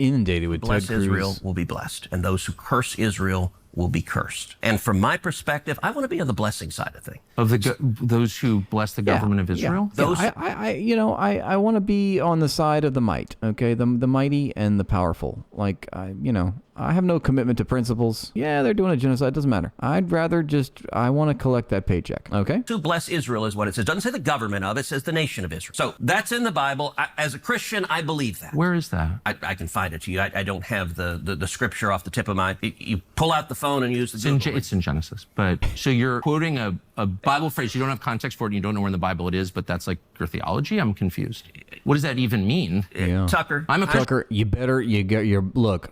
inundated with Ted Cruz. Bless Israel will be blessed, and those who curse Israel will be cursed. And from my perspective, I want to be on the blessing side of things. Of those who bless the government of Israel? Yeah. I want to be on the side of the might, okay? The mighty and the powerful. Like, I have no commitment to principles. Yeah, they're doing a genocide. Doesn't matter. I'd rather I want to collect that paycheck, okay? To bless Israel is what it says. It doesn't say the government of it. It says the nation of Israel. So that's in the Bible. As a Christian, I believe that. Where is that? I can find it to you. I don't have the scripture off the tip of my... You pull out the phone and use the Google. It's in Genesis. But so you're quoting a Bible phrase. You don't have context for it and you don't know where in the Bible it is, but that's like your theology? I'm confused. What does that even mean? Yeah. Tucker. Tucker,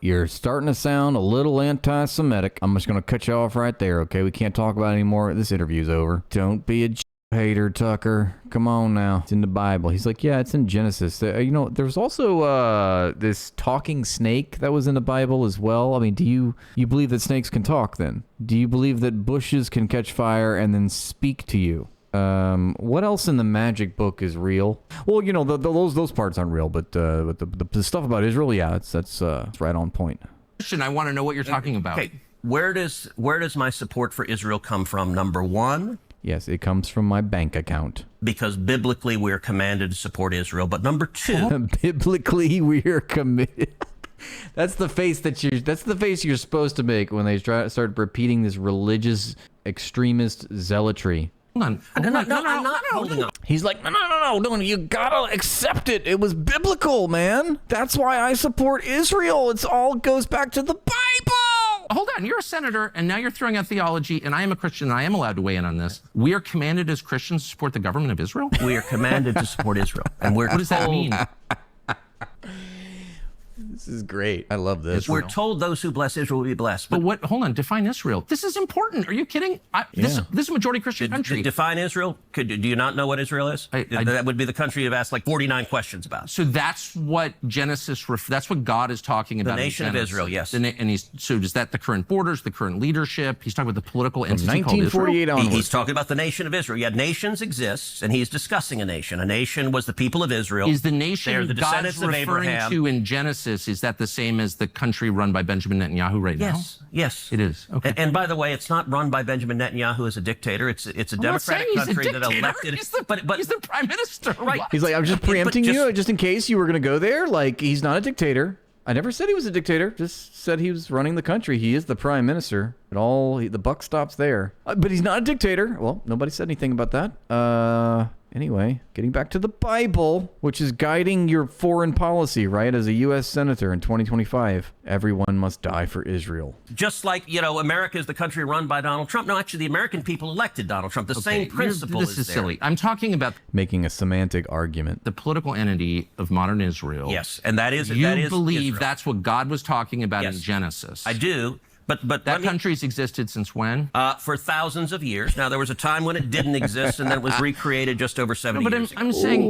you're starting to sound a little anti-Semitic. I'm just going to cut you off right there, okay? We can't talk about it anymore. This interview's over. Don't be a hater, Tucker. Come on now. It's in the Bible. He's like, yeah, it's in Genesis. There's also this talking snake that was in the Bible as well. I mean, do you believe that snakes can talk then? Do you believe that bushes can catch fire and then speak to you? What else in the magic book is real? Well, those parts aren't real, but the stuff about Israel, yeah, that's right on point. I want to know what you're talking about. Okay, where does my support for Israel come from? Number one. Yes, it comes from my bank account. Because biblically we're commanded to support Israel. But number two, biblically we're committed. That's the face you're supposed to make when they start repeating this religious extremist zealotry. I'm not holding on. He's like, no, you gotta accept it. It was biblical, man. That's why I support Israel. It's all goes back to the Bible. Hold on, you're a senator, and now you're throwing out theology, and I am a Christian, and I am allowed to weigh in on this. We are commanded as Christians to support the government of Israel? We are commanded to support Israel. And what does that mean? This is great. I love this. We're told those who bless Israel will be blessed. But hold on, define Israel. This is important. Are you kidding? This is a majority Christian country. Define Israel? Do you not know what Israel is? That would be the country you've asked like 49 questions about. So that's what Genesis, that's what God is talking about. The nation of Israel, yes. And so is that the current borders, the current leadership? He's talking about the political entity called 1948 Israel? He's talking about the nation of Israel. Yeah, nations exist, and he's discussing a nation. A nation was the people of Israel. Is the nation They're the descendants God's of Abraham. referring to in Genesis, is that the same as the country run by Benjamin Netanyahu right now? Yes. It is. Okay. And by the way, it's not run by Benjamin Netanyahu as a dictator. It's a democratic country that elected. He's the prime minister, right? He's like, I'm just preempting you, just in case you were going to go there. Like, he's not a dictator. I never said he was a dictator. Just said he was running the country. He is the prime minister. The buck stops there. But he's not a dictator. Well, nobody said anything about that. Anyway, getting back to the Bible, which is guiding your foreign policy, right? As a U.S. senator in 2025, everyone must die for Israel. Just like, America is the country run by Donald Trump. No, actually, the American people elected Donald Trump. The same principle is there. This is silly. I'm talking about making a semantic argument. The political entity of modern Israel. Yes, and that is You believe Israel. That's what God was talking about in Genesis. I do. But that country's existed since when? For thousands of years. Now, there was a time when it didn't exist, and then it was recreated just over 70 years ago. I'm saying,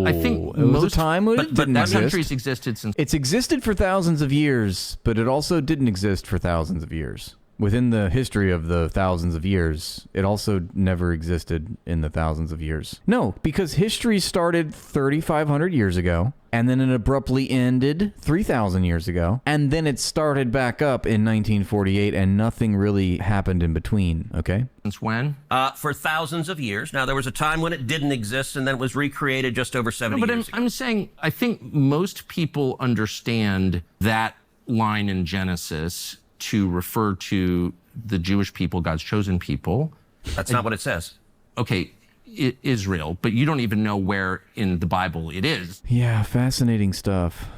I think it was a time when it didn't exist. That country's existed since... It's existed for thousands of years, but it also didn't exist for thousands of years. Within the history of the thousands of years, it also never existed in the thousands of years. No, because history started 3,500 years ago, and then it abruptly ended 3,000 years ago, and then it started back up in 1948, and nothing really happened in between, okay? Since when? For thousands of years. Now, there was a time when it didn't exist, and then it was recreated just over 70 years ago. I'm saying, I think most people understand that line in Genesis to refer to the Jewish people, God's chosen people. That's not what it says. Okay, Israel, but you don't even know where in the Bible it is. Yeah, fascinating stuff.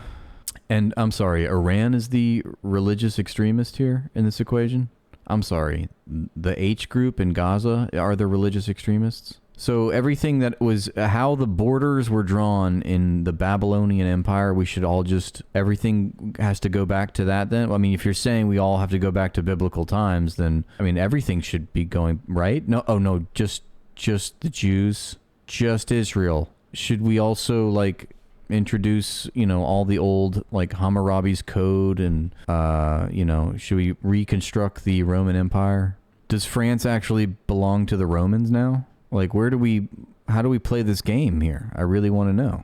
And I'm sorry, Iran is the religious extremist here in this equation? I'm sorry, the H group in Gaza are the religious extremists? So everything that was how the borders were drawn in the Babylonian Empire, we should all everything has to go back to that then? I mean, if you're saying we all have to go back to biblical times, then, I mean, everything should be going, right? No, just the Jews, just Israel. Should we also, introduce, all the old, Hammurabi's Code and, should we reconstruct the Roman Empire? Does France actually belong to the Romans now? How do we play this game here? I really want to know.